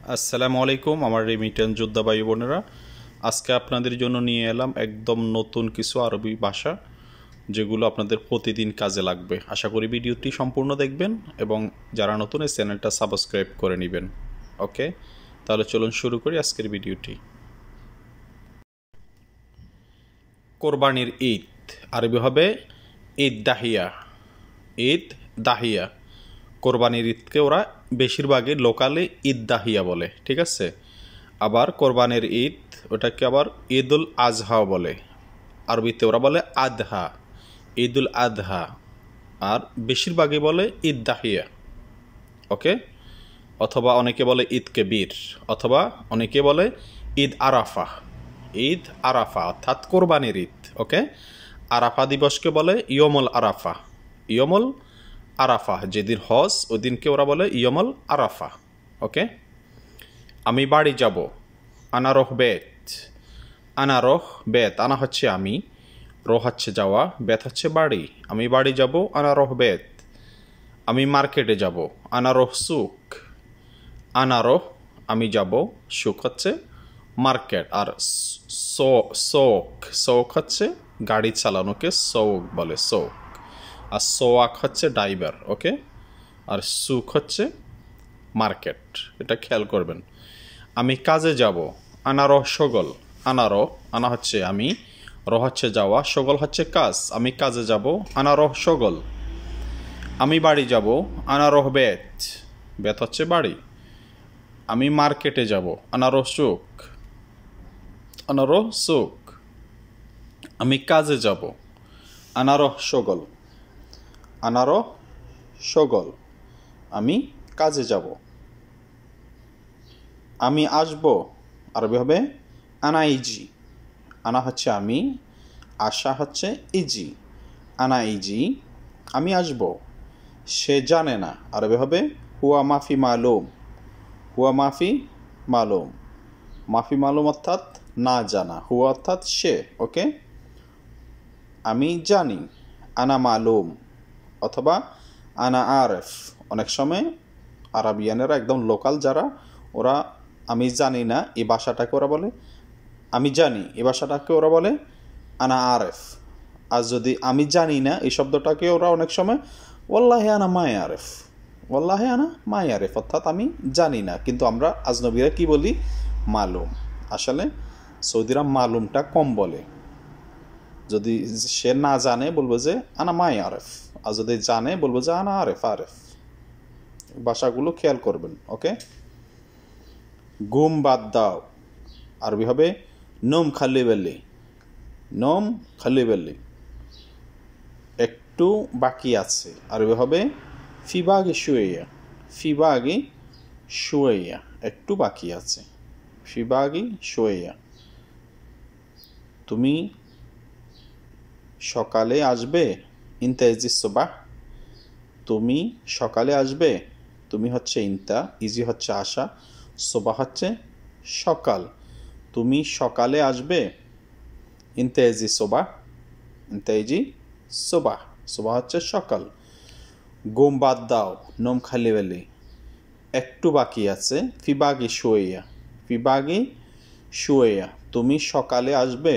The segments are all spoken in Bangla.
আসসালামু আলাইকুম আমার রেমিটেন্স যোদ্ধা ভাই বোনেরা, আজকে আপনাদের জন্য নিয়ে এলাম একদম নতুন কিছু আরবি ভাষা যেগুলো আপনাদের প্রতিদিন কাজে লাগবে। আশা করি ভিডিওটি সম্পূর্ণ দেখবেন এবং যারা নতুন এই চ্যানেলটা সাবস্ক্রাইব করে নেবেন। ওকে, তাহলে চলুন শুরু করি আজকের ভিডিওটি। কোরবানির ঈদ আরবি হবে ঈদ দাহিয়া। ঈদ দাহিয়া, কোরবানির ঈদকে ওরা বেশিরভাগই লোকালে ঈদ দাহিয়া বলে, ঠিক আছে। আবার কোরবানির ঈদ ওটাকে আবার ঈদুল আজহা বলে, আরবিতে ওরা বলে আদহা, ঈদুল আদহা। আর বেশিরভাগই বলে ঈদ দাহিয়া। ওকে, অথবা অনেকে বলে ঈদ কেবির, অথবা অনেকে বলে ঈদ আরাফা। ঈদ আরাফা অর্থাৎ কোরবানির ঈদ। ওকে, আরাফা দিবসকে বলে ইয়মুল আরাফা। ইয়মুল আরাফা, যেদিন হজ ওই দিনকে ওরা বলে ইয়মুল আরাফা। ওকে, আমি বাড়ি যাব, আনা রোহ বেত। আনা রোহ বেত, আনা হচ্ছে আমি, রোহ হচ্ছে যাওয়া, বেত হচ্ছে বাড়ি। আমি বাড়ি যাব, আনা রোহ বেত। আমি মার্কেটে যাব, আনা রোহ সুক। আনা রোহ আমি যাব, সুক হচ্ছে মার্কেট। আর সৌক, সৌক হচ্ছে গাড়ি চালানোকে সৌক বলে, সৌক। আর সোয়াক হচ্ছে ড্রাইভার। ওকে, আর সুক হচ্ছে মার্কেট, এটা খেয়াল করবেন। আমি কাজে যাব, আনারহ সগল। আনারহ, আনা হচ্ছে আমি, রহ হচ্ছে যাওয়া, সগল হচ্ছে কাজ। আমি কাজে যাব, আনারহ সগল। আমি বাড়ি যাব, আনারহ বেত। বেত হচ্ছে বাড়ি। আমি মার্কেটে যাব, আনারহ সুক। আনারহ সুক। আমি কাজে যাব, আনারহ সগল। আনারহ সগল, আমি কাজে যাব। আমি আসব আরবি হবে আনা ইজি। আনা হচ্ছে আমি, আশা হচ্ছে ইজি। আনা ইজি, আমি আসব। সে জানে না আরবি হবে হুয়া মাফি মালুম। হুয়া মাফি মালুম। মাফি মালুম অর্থাৎ না জানা, হুয়া অর্থাৎ সে। ওকে, আমি জানি, আনা মালুম। অথবা আনা আরেফ। অনেক সময় আরবিয়ানেরা একদম লোকাল যারা, ওরা আমি জানি না এই ভাষাটাকে ওরা বলে আমি জানি, এই ভাষাটাকে ওরা বলে আনা আরেফ। আর যদি আমি জানি না এই শব্দটাকে ওরা অনেক সময় ওয়াল্লাহি আনা মাই আরেফ। ওয়াল্লাহি আনা মাই আরেফ অর্থাৎ আমি জানি না, কিন্তু আমরা আজনবীরা কি বলি মালুম। আসলে সৌদিরা মালুমটা কম বলে। যদি সে না জানে বলবো যে আনা মাই আরেফ, আর যদি জানে বলবো যে আনা আরেফ। আরেফ ভাষাগুলো খেয়াল করবেন। ওকে, ঘুম বাদ দাও আরবি হবে নোম খালি বেলি। নোম খালি বেলি, একটু বাকি আছে আরবি হবে ফিবাগি শুয়েয়া। ফিবাগি শুয়েয়া, একটু বাকি আছে। ফিবাগি শুয়েয়া, তুমি সকালে আসবে। ইনতা ইজি সোবাহ, তুমি সকালে আসবে। তুমি হচ্ছে ইনতা, ইজি হচ্ছে আশা, সোবাহ হচ্ছে সকাল। তুমি সকালে আসবে। ইনতা ইজি সোবাহ। ইনতা ইজি সোবাহ, সোবাহ হচ্ছে সকাল। ঘুম বাদ দাও, নোম খালি বেলি, একটু বাকি আছে। ফিবাগি শুয়েয়া। ফিবাগি শুয়েয়া, তুমি সকালে আসবে।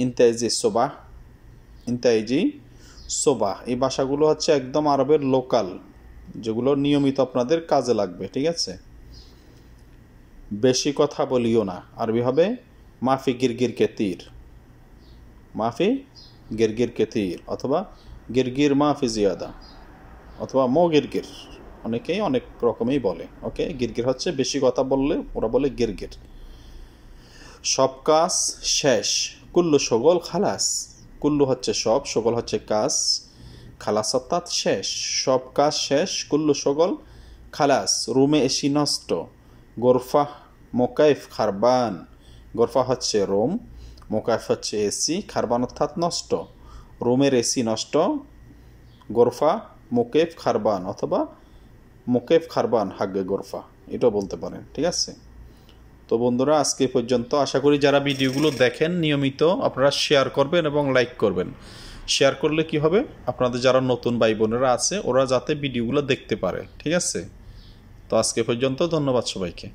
ইনতা ইজি সোবাহ। ইনতা ইজি সোবাহ, এই ভাষাগুলো হচ্ছে একদম আরবের লোকাল, যেগুলো নিয়মিত আপনাদের কাজে লাগবে, ঠিক আছে। বেশি কথা বলিও না আরবি হবে মাফি গিরগির কেতির। মাফি গিরগির কেতির, অথবা গিরগির মাফি জিয়াদা, অথবা মো গিরগির, অনেকেই অনেক রকমই বলে। ওকে, গিরগির হচ্ছে বেশি কথা বললে ওরা বলে গিরগির। সব কাজ শেষ, কুল্লু সগল খালাস। কুল্লু হচ্ছে সব, সগল হচ্ছে কাজ, খালাস অর্থাৎ শেষ। সব কাজ শেষ, কুল্লু সগল খালাস। রুমে এসি নষ্ট, গোরফা মোকাইফ খারবান। গোরফা হচ্ছে রুম, মোকাইফ হচ্ছে এসি, খারবান অর্থাৎ নষ্ট। রুমের এসি নষ্ট, গোরফা মোকেফ খারবান, অথবা মোকেফ খারবান হাগে গোরফা, এটাও বলতে পারেন, ঠিক আছে। তো বন্ধুরা আজকে পর্যন্ত। আশা করি যারা ভিডিওগুলো দেখেন নিয়মিত আপনারা শেয়ার করবেন এবং লাইক করবেন। শেয়ার করলে কি হবে, আপনাদের যারা নতুন ভাই বোনেরা আছে ওরা যাতে ভিডিওগুলো দেখতে পারে, ঠিক আছে। তো আজকে পর্যন্ত, ধন্যবাদ সবাইকে।